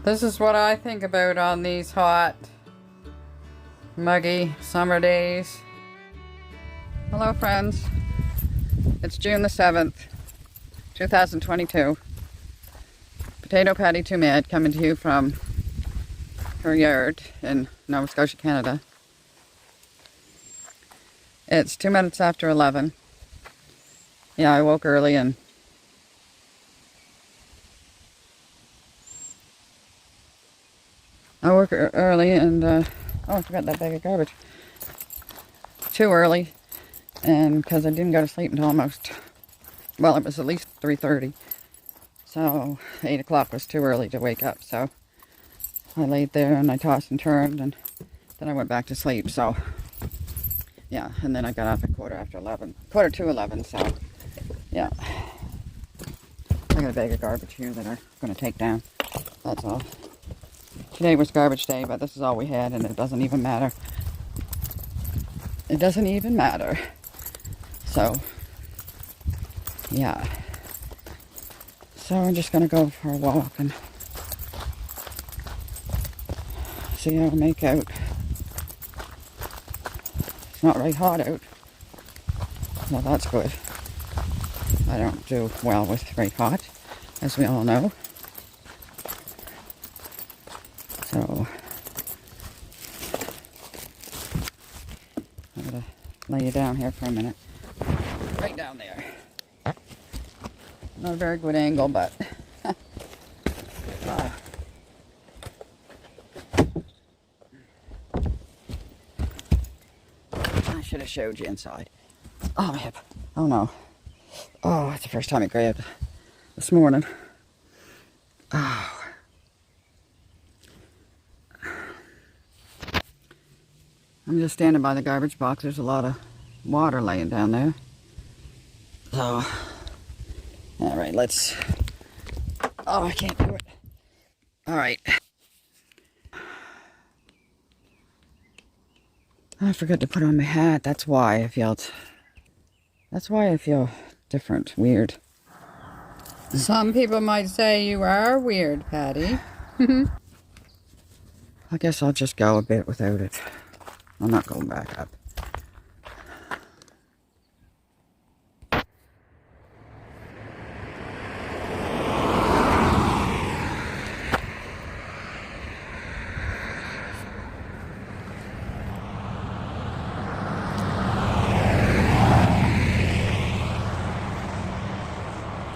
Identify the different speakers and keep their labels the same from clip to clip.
Speaker 1: This is what I think about on these hot, muggy summer days. Hello friends, it's June the 7th, 2022. Potato Patty 2 Mad coming to you from her yard in Nova Scotia, Canada. It's 2 minutes after 11. Yeah, I woke early and oh, I forgot that bag of garbage. Too early, and because I didn't go to sleep until almost, well, it was at least 3:30. So 8 o'clock was too early to wake up. So I laid there and I tossed and turned, and then I went back to sleep. So yeah, and then I got up at quarter to 11. So yeah, I got a bag of garbage here that I'm going to take down. That's all. Today was garbage day, but this is all we had, and it doesn't even matter. It doesn't even matter. So, yeah. So I'm just gonna go for a walk and see how I make out. It's not very hot out. Well, that's good. I don't do well with very hot, as we all know. So I'm gonna lay you down here for a minute. Right down there. Not a very good angle, but I should have showed you inside. Oh, my hip. Oh no. Oh, it's the first time it grabbed this morning. Oh. I'm just standing by the garbage box. There's a lot of water laying down there. So, alright, let's... Oh, I can't do it. Alright. I forgot to put on my hat. That's why I felt... That's why I feel different, weird. Some people might say you are weird, Patty. I guess I'll just go a bit without it. I'm not going back up.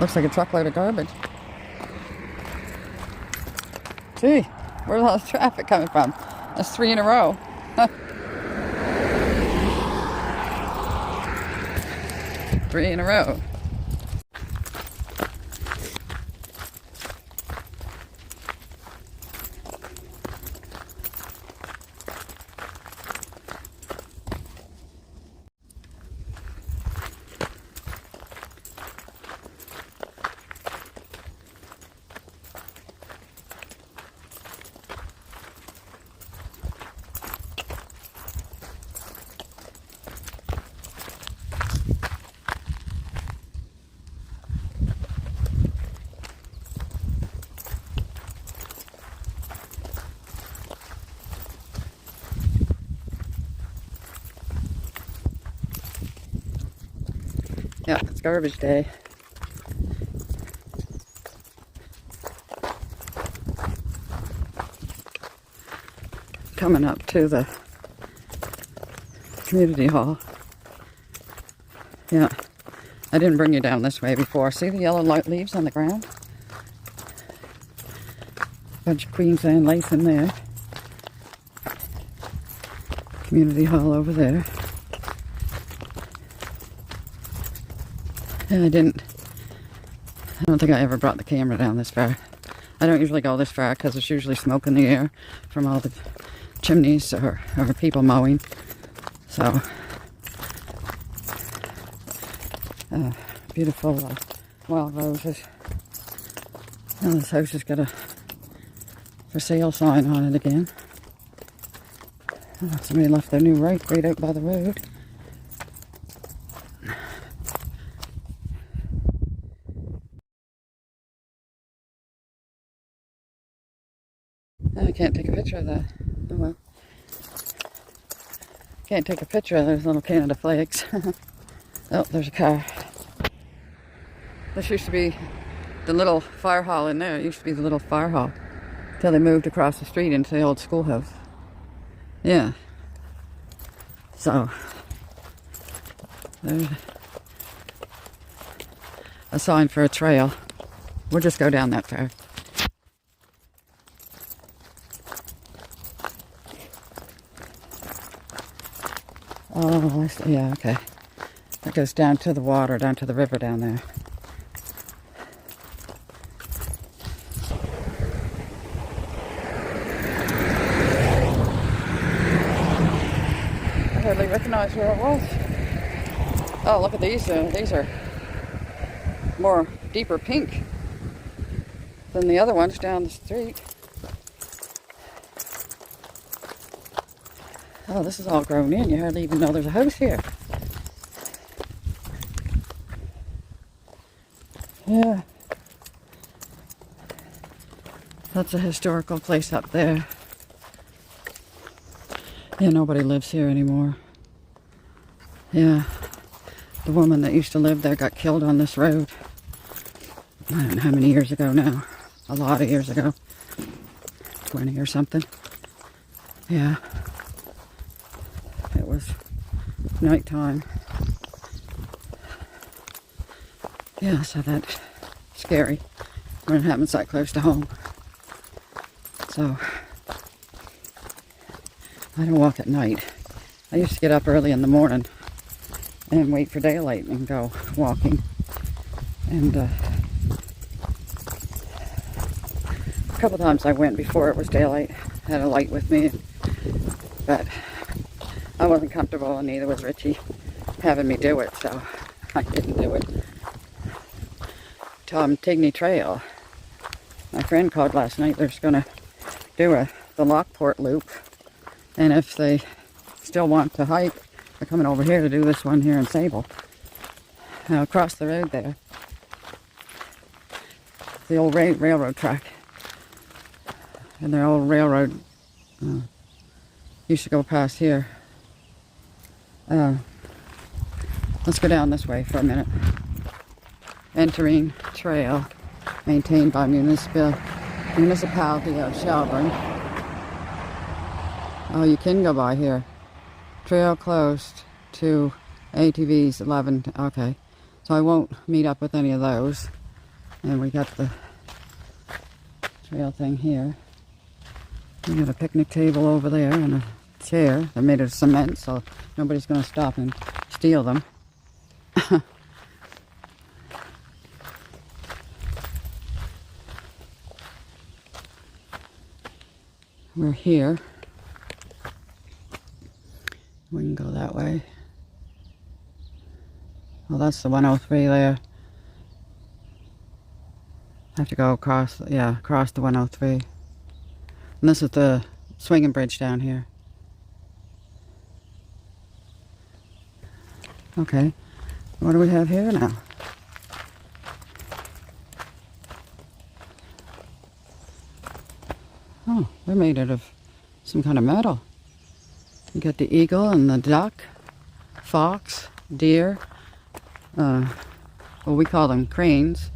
Speaker 1: Looks like a truckload of garbage. Gee, where's all the traffic coming from? That's 3 in a row. 3 in a row. Yeah, it's garbage day. Coming up to the community hall. Yeah, I didn't bring you down this way before. See the yellow leaves on the ground? Bunch of Queensland lace in there. Community hall over there. And I don't think I ever brought the camera down this far. I don't usually go this far because there's usually smoke in the air from all the chimneys or people mowing. So, beautiful wild roses. And this house has got a for sale sign on it again. Oh, somebody left their new rake right out by the road. I can't take a picture of that. Oh well. Can't take a picture of those little Canada flags. Oh, there's a car. This used to be the little fire hall in there. It used to be the little fire hall. Till they moved across the street into the old schoolhouse. Yeah. So, there's a sign for a trail. We'll just go down that far. Oh, yeah, okay. That goes down to the water, down to the river down there. I hardly recognize where it was. Oh, look at these. These are more deeper pink than the other ones down the street. Oh, this is all grown in. You hardly even know there's a house here. Yeah. That's a historical place up there. Yeah, nobody lives here anymore. Yeah. The woman that used to live there got killed on this road. I don't know how many years ago now. A lot of years ago. 20 or something. Yeah. It was nighttime. Yeah, so that's scary when it happens that close to home. So, I don't walk at night. I used to get up early in the morning and wait for daylight and go walking. And a couple times I went before it was daylight. Had a light with me, but I wasn't comfortable, and neither was Richie having me do it, so I didn't do it. Tom Tigney Trail. My friend called last night. They're just going to do the Lockport loop, and if they still want to hike, they're coming over here to do this one here in Sable. Across the road there. The old railroad track. And their old railroad used to go past here. Let's go down this way for a minute. Entering trail maintained by municipality of Shelburne. Oh, you can go by here. Trail closed to ATVs 11. Okay, so I won't meet up with any of those. And we got the trail thing here. We got a picnic table over there and a chair. They're made of cement, so nobody's going to stop and steal them. We're here. We can go that way. Well, that's the 103 there. I have to go across, yeah, across the 103. And this is the swinging bridge down here. Okay, what do we have here now? Oh, they're made out of some kind of metal. You got the eagle and the duck, fox, deer. Well, we call them cranes.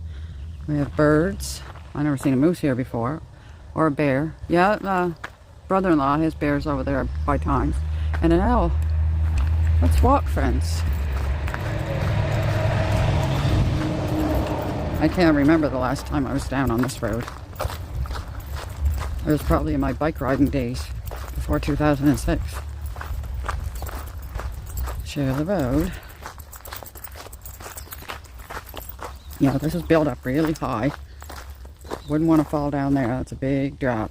Speaker 1: We have birds. I've never seen a moose here before. Or a bear. Yeah, brother-in-law has bears over there by times. And an owl. Let's walk, friends. I can't remember the last time I was down on this road. It was probably in my bike riding days before 2006. Share the road. Yeah, this is built up really high. Wouldn't want to fall down there. That's a big drop.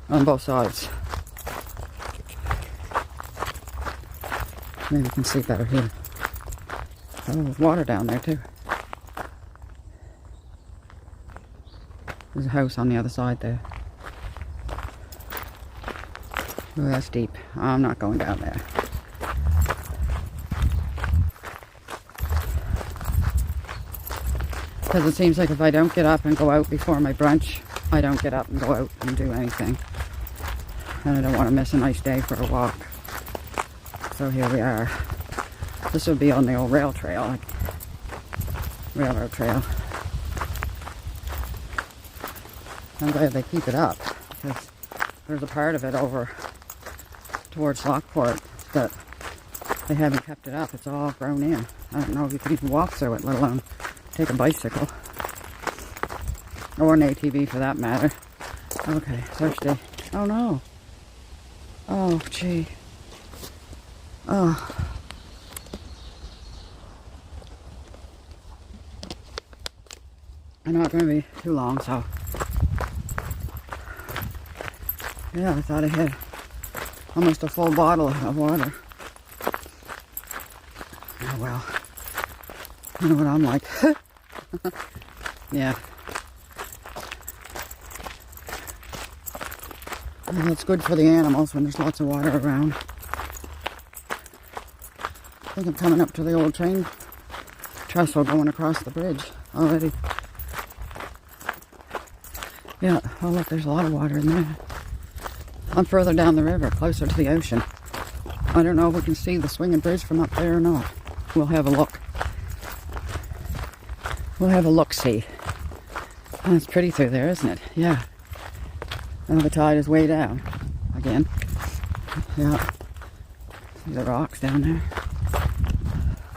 Speaker 1: On both sides. Maybe you can see better here. Oh, there's water down there too. There's a house on the other side there. Oh, that's deep. I'm not going down there. Because it seems like if I don't get up and go out before my brunch, I don't get up and go out and do anything. And I don't want to miss a nice day for a walk. So here we are. This would be on the old railroad trail. I'm glad they keep it up, because there's a part of it over towards Lockport that they haven't kept it up. It's all grown in. I don't know if you could even walk through it, let alone take a bicycle. Or an ATV for that matter. Okay, thirsty. Oh no. Oh, gee. Oh. I'm not going to be too long, so. Yeah, I thought I had almost a full bottle of water. Oh well. You know what I'm like. Yeah. And it's good for the animals when there's lots of water around. I think I'm coming up to the old train trestle going across the bridge already. Yeah, oh look, there's a lot of water in there. I'm further down the river, closer to the ocean. I don't know if we can see the swinging bridge from up there or not. We'll have a look. We'll have a look-see. Oh, it's pretty through there, isn't it? Yeah. And the tide is way down again. Yeah. See the rocks down there.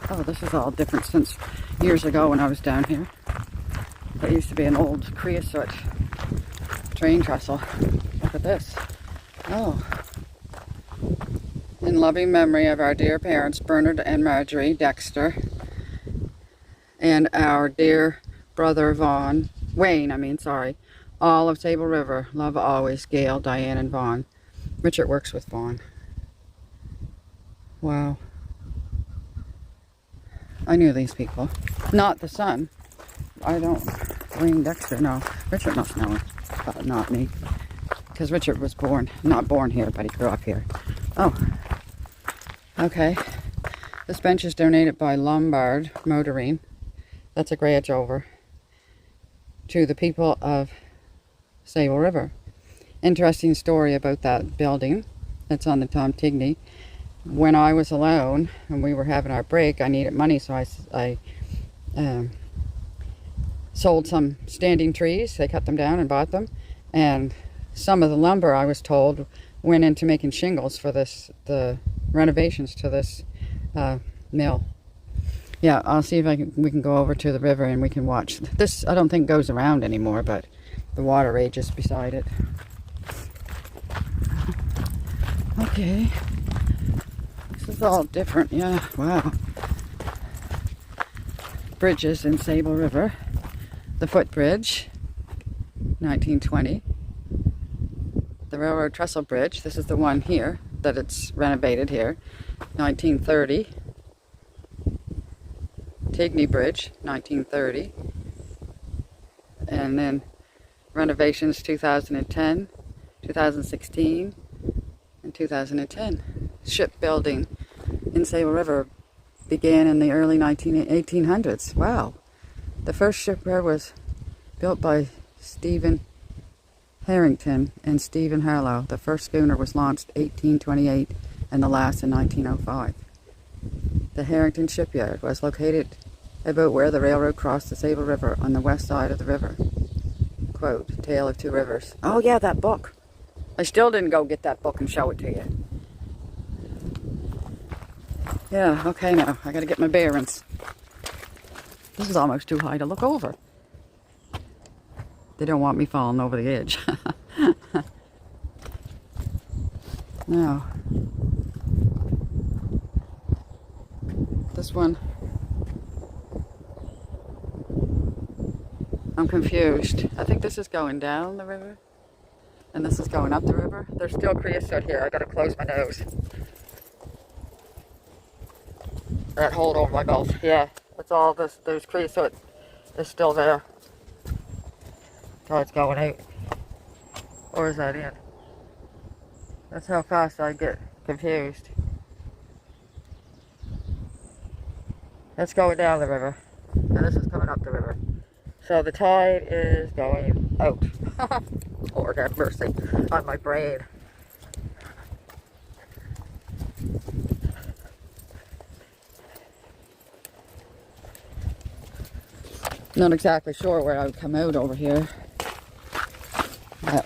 Speaker 1: Oh, this is all different since years ago when I was down here. There used to be an old creosote train trestle. Look at this. Oh. In loving memory of our dear parents, Bernard and Marjorie Dexter, and our dear brother Wayne, all of Sable River. Love always, Gail, Diane, and Vaughn. Richard works with Vaughn. Wow. I knew these people. Not the son. I don't. Wayne Dexter, no. Richard must know him, but not me. Because Richard was not born here, but he grew up here. Oh. Okay. This bench is donated by Lombard Motoring. That's a grudge over to the people of Sable River. Interesting story about that building that's on the Tom Tigny. When I was alone and we were having our break, I needed money, so I sold some standing trees. They cut them down and bought them, and some of the lumber, I was told, went into making shingles for the renovations to this mill. Yeah, I'll see if we can go over to the river and we can watch. This, I don't think goes around anymore, but the water rages beside it. Okay. This is all different, yeah, wow. Bridges in Sable River. The footbridge, 1920. The railroad trestle bridge, this is the one here, that it's renovated here, 1930. Tigny Bridge, 1930. And then renovations 2010, 2016, and 2010. Shipbuilding in Sable River began in the early 1800s. Wow. The first shipyard was built by Stephen Harrington and Stephen Harlow. The first schooner was launched 1828 and the last in 1905. The Harrington shipyard was located about where the railroad crossed the Sable River on the west side of the river. Quote, Tale of Two Rivers. Oh yeah, that book. I still didn't go get that book and show it to you. Yeah, okay now. I gotta get my bearings. This is almost too high to look over. They don't want me falling over the edge. Now, this one, I'm confused. I think this is going down the river, and this is going up the river. There's still creosote here. I gotta close my nose. That hold over my mouth. Yeah, it's all this. There's creosote is still there. tide's going out. Or is that in? That's how fast I get confused. That's going down the river. And this is coming up the river. So the tide is going out. Lord have mercy on my brain. Not exactly sure where I would come out over here. But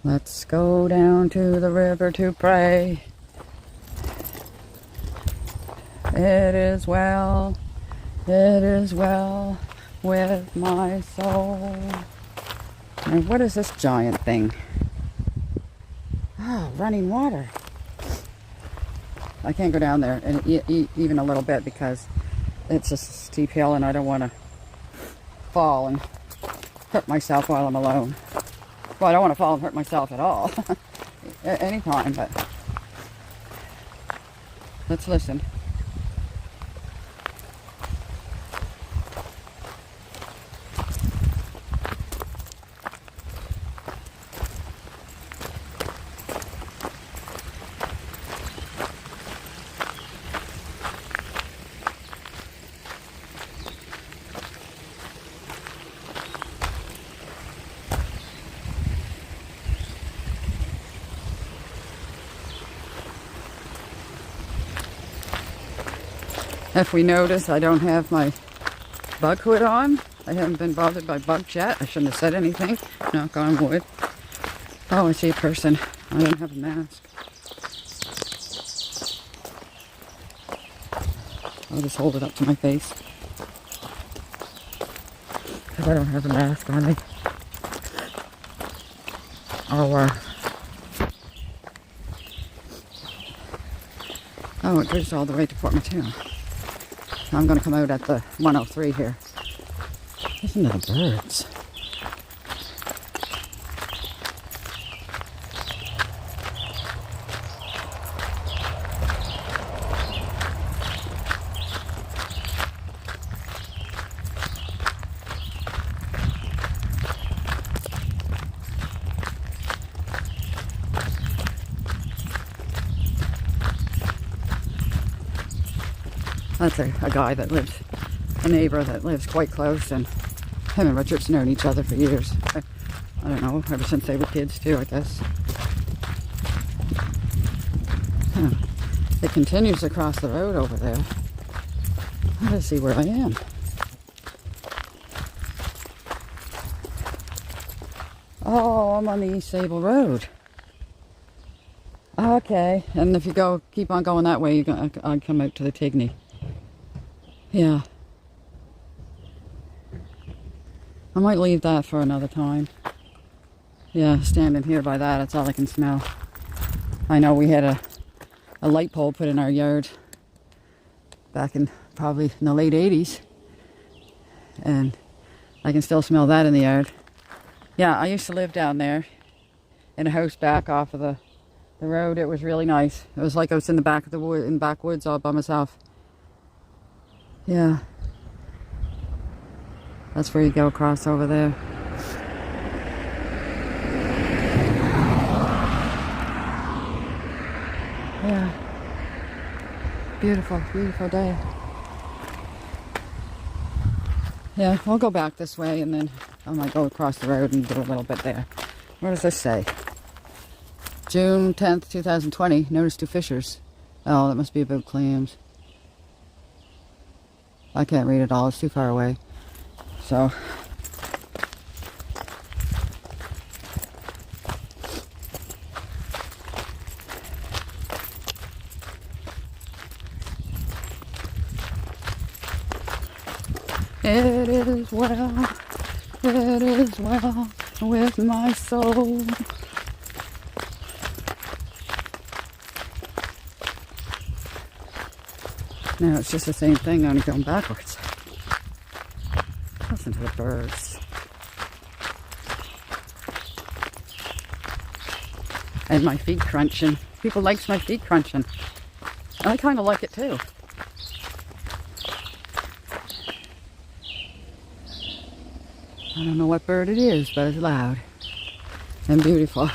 Speaker 1: let's go down to the river to pray. It is well with my soul. And what is this giant thing? Oh, running water. I can't go down there and even a little bit because it's a steep hill and I don't want to fall and hurt myself while I'm alone. Well, I don't want to fall and hurt myself at all. Anytime, but let's listen. If we notice, I don't have my bug hood on. I haven't been bothered by bugs yet. I shouldn't have said anything. Knock on wood. Oh, I see a person. I don't have a mask. I'll just hold it up to my face. Because I don't have a mask on me. Oh, it goes all the way to Fort Mateo. I'm going to come out at the 103 here. Listen to the birds. That's a guy that lives, a neighbor that lives quite close, and him and Richard's known each other for years. I don't know, ever since they were kids too, I guess. It continues across the road over there. Let's see where I am. Oh, I'm on the East Sable Road. Okay, and if you keep on going that way, I'll come out to the Tigny. Yeah. I might leave that for another time. Yeah, standing here by that, it's all I can smell. I know we had a light pole put in our yard back in probably in the late 80s. And I can still smell that in the yard. Yeah, I used to live down there in a house back off of the road. It was really nice. It was like I was in the back of the wood, in the backwoods all by myself. Yeah. That's where you go across over there. Yeah. Beautiful, beautiful day. Yeah, we'll go back this way and then I might go across the road and do a little bit there. What does this say? June 10th, 2020. Notice to fishers. Oh, that must be about clams. I can't read it all. It's too far away. So. It is well with my soul. Now it's just the same thing, only going backwards. Listen to the birds. And my feet crunching. People likes my feet crunching. I kind of like it too. I don't know what bird it is, but it's loud and beautiful.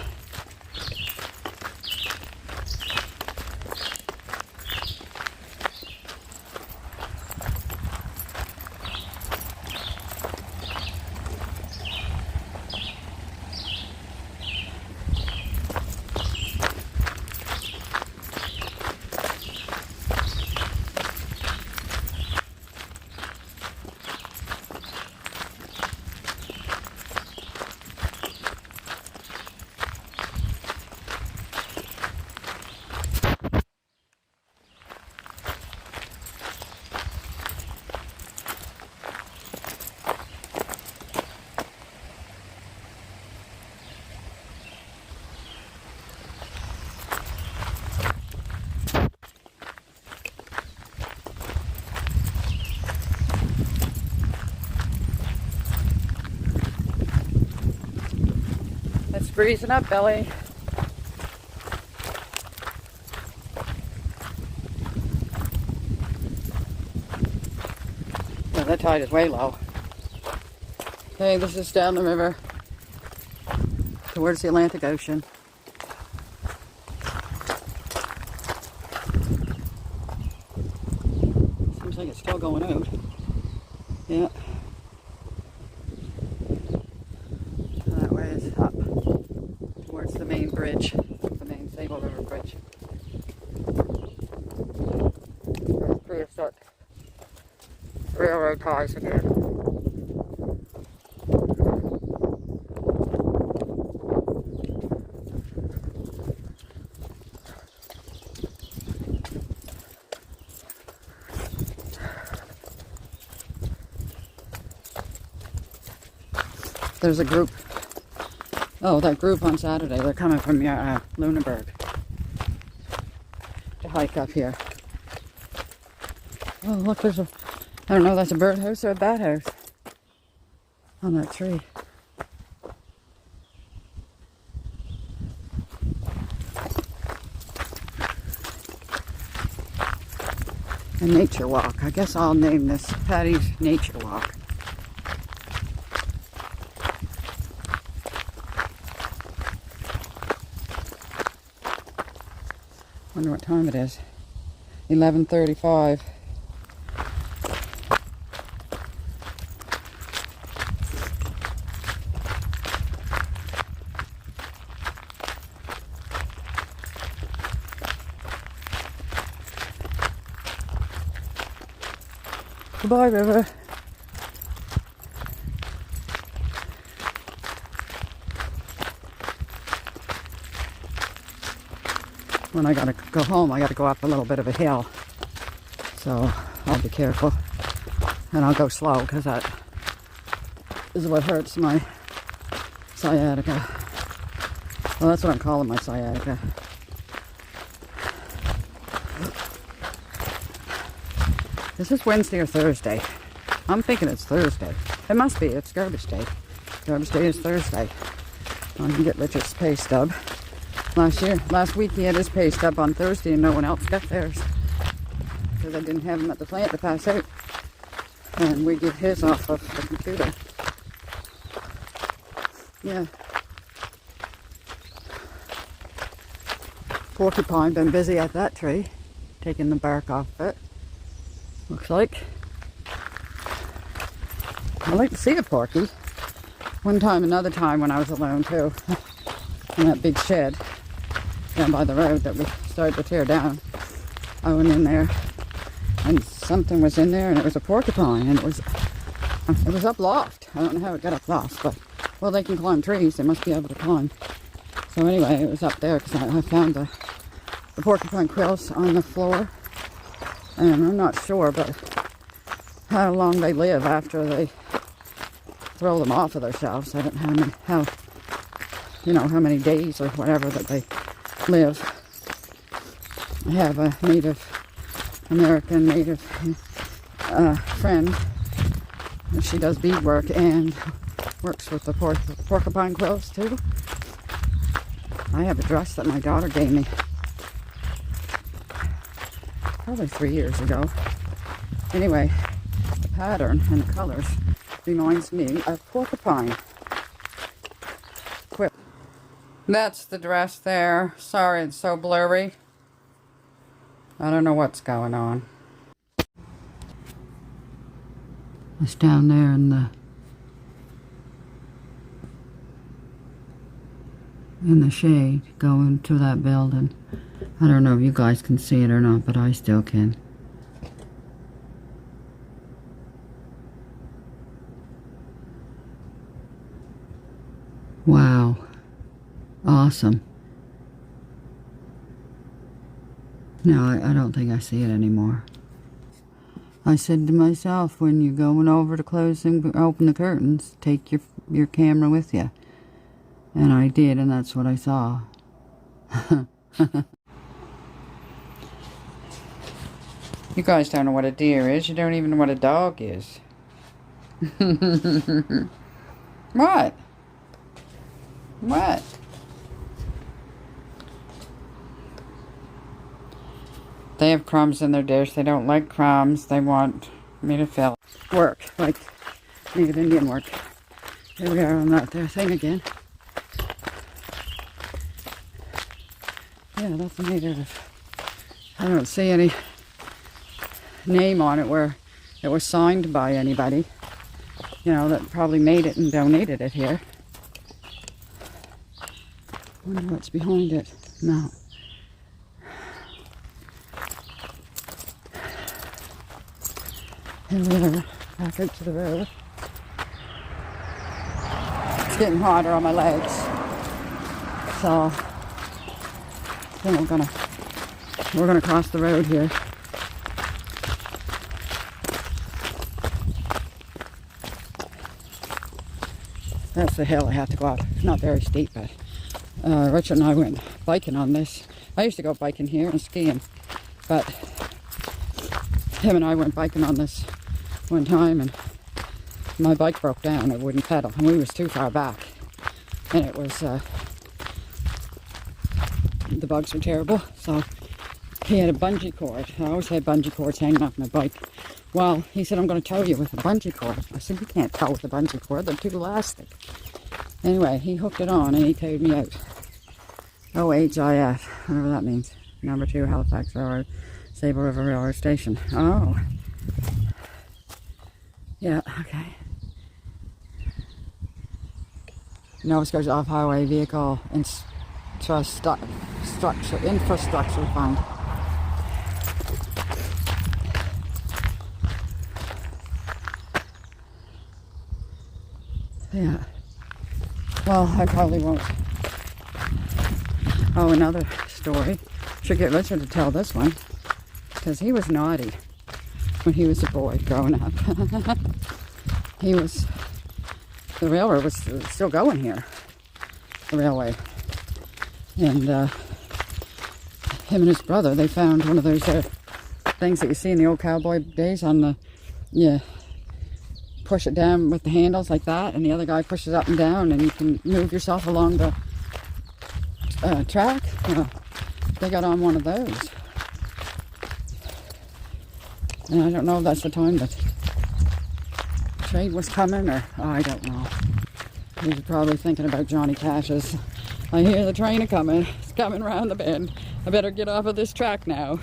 Speaker 1: It's breezing up, Billy. Yeah, that tide is way low. Okay, this is down the river towards the Atlantic Ocean. Seems like it's still going out. Yeah. That way is up towards the main bridge, the main Sable River bridge. There's prehistoric railroad ties again. There's a group. Oh, that group on Saturday. They're coming from Lunenburg to hike up here. Oh, look, there's a... I don't know if that's a birdhouse or a bat house on that tree. A nature walk. I guess I'll name this Patty's Nature Walk. Wonder what time it is. 11:35. Goodbye, river. When I gotta go home, I gotta go up a little bit of a hill. So I'll be careful. And I'll go slow because that is what hurts my sciatica. Well, that's what I'm calling my sciatica. Is this Wednesday or Thursday? I'm thinking it's Thursday. It must be. It's garbage day. Garbage day is Thursday. I can get Richard's pay stub. Last week he had his pay stub on Thursday and no one else got theirs. Because I didn't have him at the plant to pass out. And we get his off of the computer. Yeah. Porcupine, been busy at that tree. Taking the bark off it. Looks like. I like to see a porky. Another time when I was alone too. In that big shed down by the road that we started to tear down. I went in there and something was in there and it was a porcupine and it was up loft. I don't know how it got up loft, but well, they can climb trees. They must be able to climb. So anyway, it was up there because I found the porcupine quills on the floor. And I'm not sure, but how long they live after they throw them off of themselves. I don't know how many days or whatever that they live. I have a American native friend, and she does beadwork and works with the porcupine quills too. I have a dress that my daughter gave me probably 3 years ago. Anyway, the pattern and the colors reminds me of porcupine. Quip. That's the dress there. Sorry it's so blurry. I don't know what's going on. It's down there in the shade going to that building. I don't know if you guys can see it or not, but I still can. Wow. Awesome. No, I don't think I see it anymore. I said to myself, when you're going over to close and open the curtains, take your camera with you. And I did, and that's what I saw. You guys don't know what a deer is. You don't even know what a dog is. What? What? They have crumbs in their dish. They don't like crumbs. They want me to fill. Work, like Native Indian work. Here we are on that there thing again. Yeah, that's a native. I don't see any name on it where it was signed by anybody. You know, that probably made it and donated it here. Wonder what's behind it. No. Here we are, back out to the road. It's getting hotter on my legs. So, I think we're gonna cross the road here. That's the hill I have to go up. It's not very steep, but Richard and I went biking on this. I used to go biking here and skiing, but him and I went biking on this one time, and my bike broke down. It wouldn't pedal, and we was too far back, and it was the bugs were terrible. So he had a bungee cord. I always had bungee cords hanging off my bike. Well, he said, I'm going to tow you with a bungee cord. I said, you can't tow with a bungee cord. They're too elastic. Anyway, he hooked it on and he towed me out. OHIF, whatever that means. Number 2, Halifax Railroad, Sable River Railroad Station. Oh. Yeah, okay. Nova Scotia off-highway vehicle infrastructure fund. Yeah. Well, I probably won't. Oh, another story. Should get Richard to tell this one, because he was naughty when he was a boy growing up. The railroad was still going here, the railway. And him and his brother, they found one of those things that you see in the old cowboy days on the, push it down with the handles like that, and the other guy pushes up and down, and you can move yourself along the track. They got on one of those. And I don't know if that's the time that trade was coming, or I don't know. He was probably thinking about Johnny Cash's, I hear the train coming. It's coming around the bend. I better get off of this track now.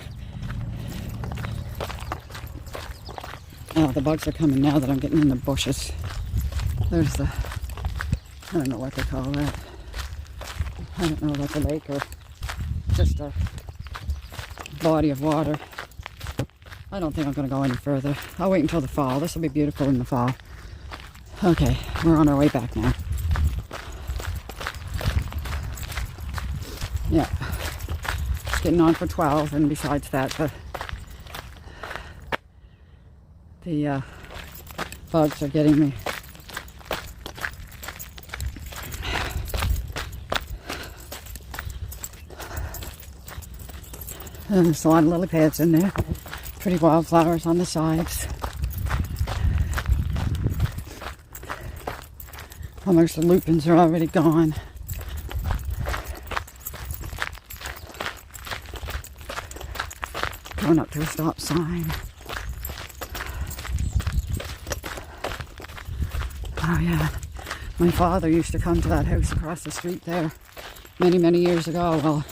Speaker 1: Oh, the bugs are coming now that I'm getting in the bushes. There's I don't know what they call that. I don't know if that's a lake or just a body of water. I don't think I'm going to go any further. I'll wait until the fall. This will be beautiful in the fall. Okay, we're on our way back now. Yeah, it's getting on for 12, and besides that, the bugs are getting me. There's a lot of lily pads in there. Pretty wildflowers on the sides. Almost the lupins are already gone. Going up to a stop sign. Oh yeah, my father used to come to that house across the street there many, many years ago. Well,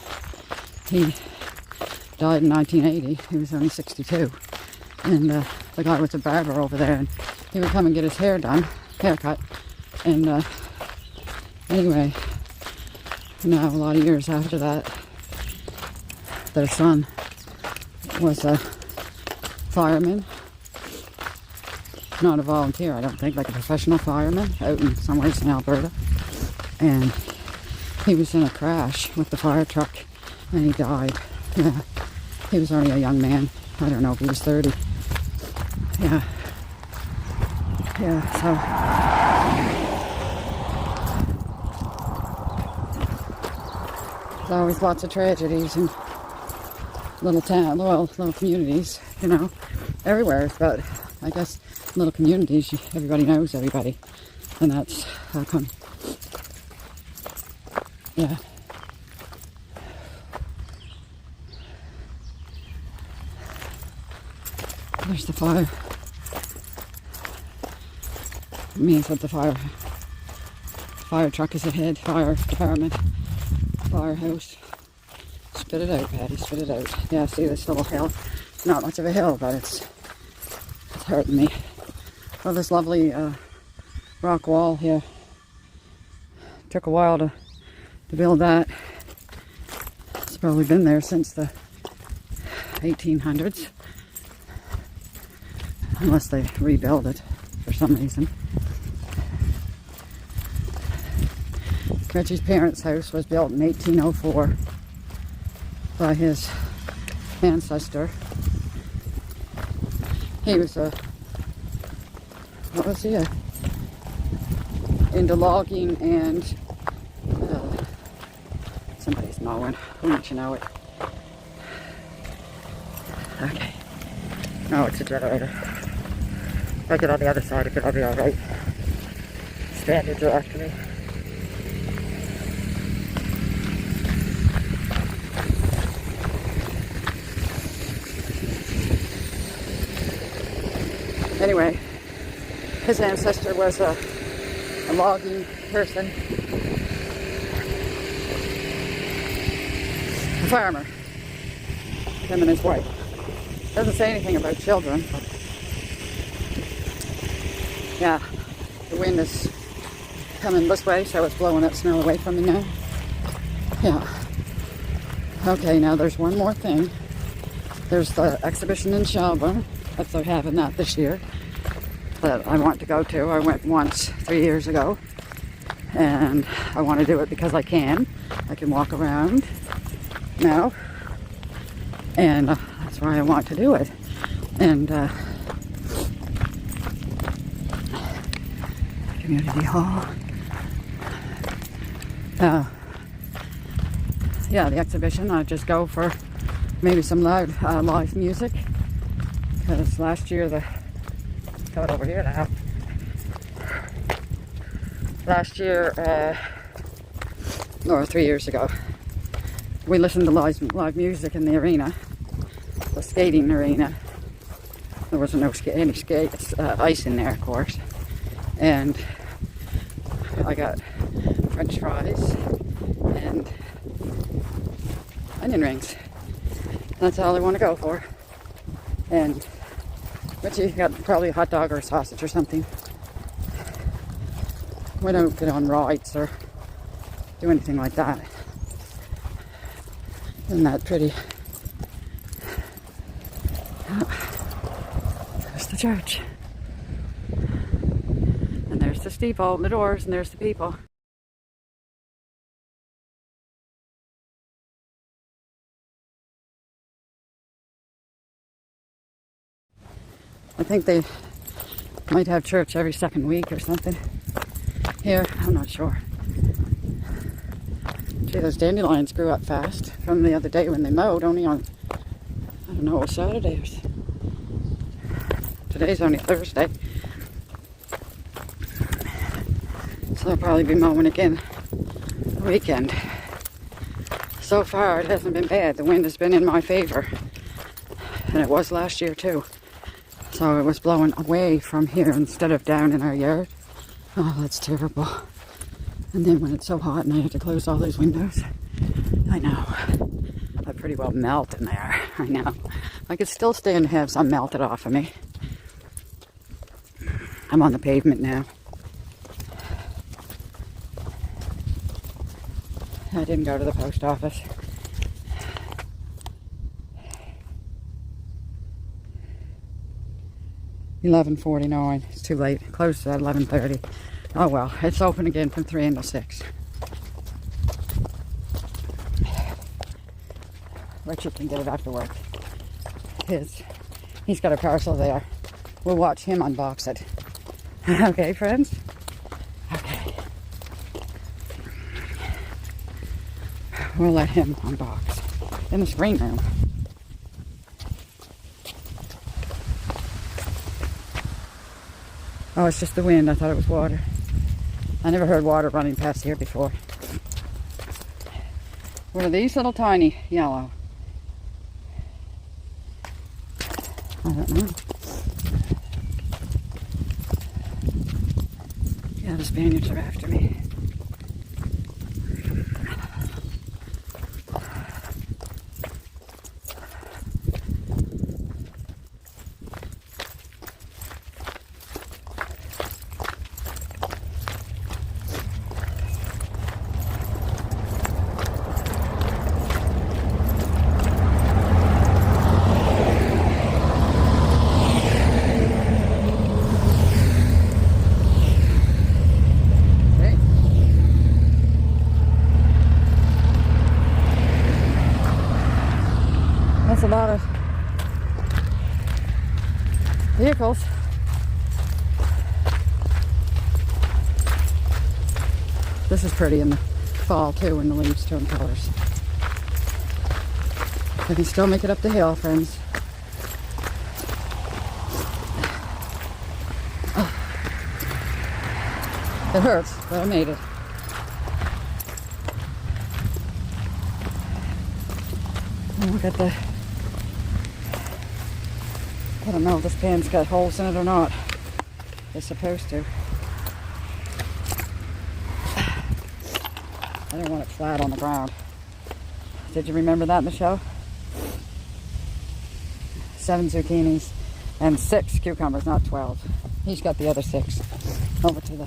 Speaker 1: he died in 1980. He was only 62. And the guy was a barber over there, and he would come and get his haircut. And anyway, now a lot of years after that, their son was a fireman. Not a volunteer, I don't think, like a professional fireman out in somewhere in Alberta. And he was in a crash with the fire truck and he died. Yeah, he was only a young man. I don't know if he was 30. Yeah. Yeah, so there's always lots of tragedies in little communities, you know, everywhere. But I guess little communities, everybody knows everybody, and that's how come. Yeah. There's the fire. It means that the fire truck is ahead. Fire department, firehouse. Spit it out, Patty. Spit it out. Yeah, see this little hill? Not much of a hill, but it's hurting me. Oh, this lovely rock wall here. Took a while to build that. It's probably been there since the 1800s. Unless they rebuild it for some reason. Reggie's parents' house was built in 1804 by his ancestor. He was into logging and somebody's mowing. Who makes you know it? Okay. No, it's a generator. If I get on the other side of it, I'll be alright. Standing directly. Anyway, his ancestor was a logging person, a farmer, him and his wife. Doesn't say anything about children, but yeah, the wind is coming this way, so it's blowing that snow away from me now. Yeah. Okay, now there's one more thing. There's the exhibition in Shelburne. If they're having that this year, that I want to go to. I went once 3 years ago, and I want to do it because I can. I can walk around now, and that's why I want to do it. And community hall. Yeah, the exhibition. I just go for maybe some live music. Because last year, got over here now. Last year, or 3 years ago, we listened to live music in the arena, the skating arena. There wasn't any ice in there, of course. And I got French fries and onion rings. That's all I want to go for. And but you got probably a hot dog or a sausage or something. We don't get on rides or do anything like that. Isn't that pretty? Oh, there's the church. And there's the steeple and the doors, and there's the people. I think they might have church every second week or something. Here, I'm not sure. Gee, those dandelions grew up fast from the other day when they mowed, only on, I don't know, it was Saturday. Today's only Thursday. So they'll probably be mowing again the weekend. So far, it hasn't been bad. The wind has been in my favor. And it was last year too. So it was blowing away from here instead of down in our yard. Oh, that's terrible. And then when it's so hot and I have to close all those windows, I know. I pretty well melt in there. I know. I could still stand to have some melted off of me. I'm on the pavement now. I didn't go to the post office. $11:49. It's too late. It closed at 11:30. Oh well, it's open again from 3 until 6. Richard can get it after work. He's got a parcel there. We'll watch him unbox it. Okay, friends? Okay. We'll let him unbox in the screen room. Oh, it's just the wind. I thought it was water. I never heard water running past here before. What are these little tiny yellow? I don't know. Yeah, the Spaniards are after me. That's a lot of vehicles. This is pretty in the fall too when the leaves turn colors. I can still make it up the hill, friends. It hurts, but I made it. And look at the... I don't know if this pan's got holes in it or not. It's supposed to. I don't want it flat on the ground. Did you remember that in the show? 7 zucchinis and 6 cucumbers, not 12. He's got the other 6 over to the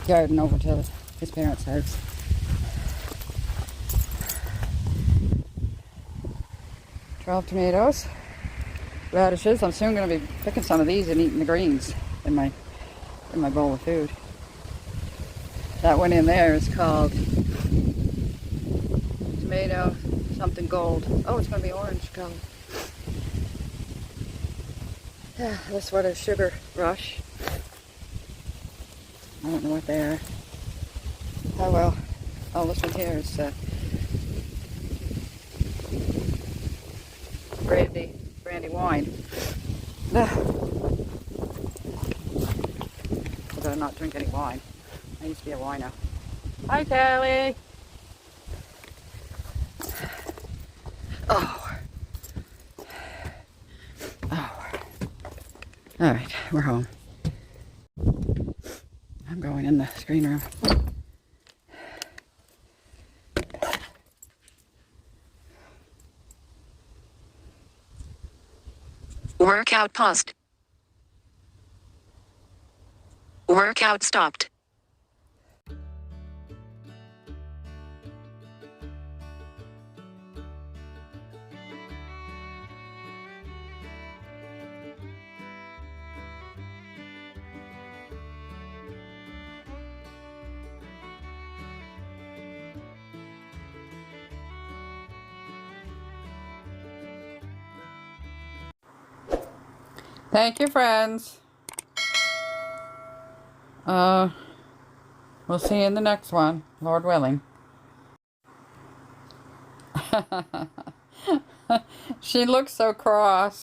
Speaker 1: garden, over to his parents' house. Tomatoes, radishes. I'm soon going to be picking some of these and eating the greens in my bowl of food. That one in there is called tomato something gold. Oh, it's going to be orange color. Yeah, this one is sugar rush. I don't know what they are. Oh well. Oh, this one here is brandy wine. Because I'm not drinking any wine. I used to be a wino. Hi, Callie. Oh. All right, we're home. I'm going in the screen room.
Speaker 2: Workout paused. Workout stopped.
Speaker 1: Thank you, friends. We'll see you in the next one, Lord willing. She looks so cross.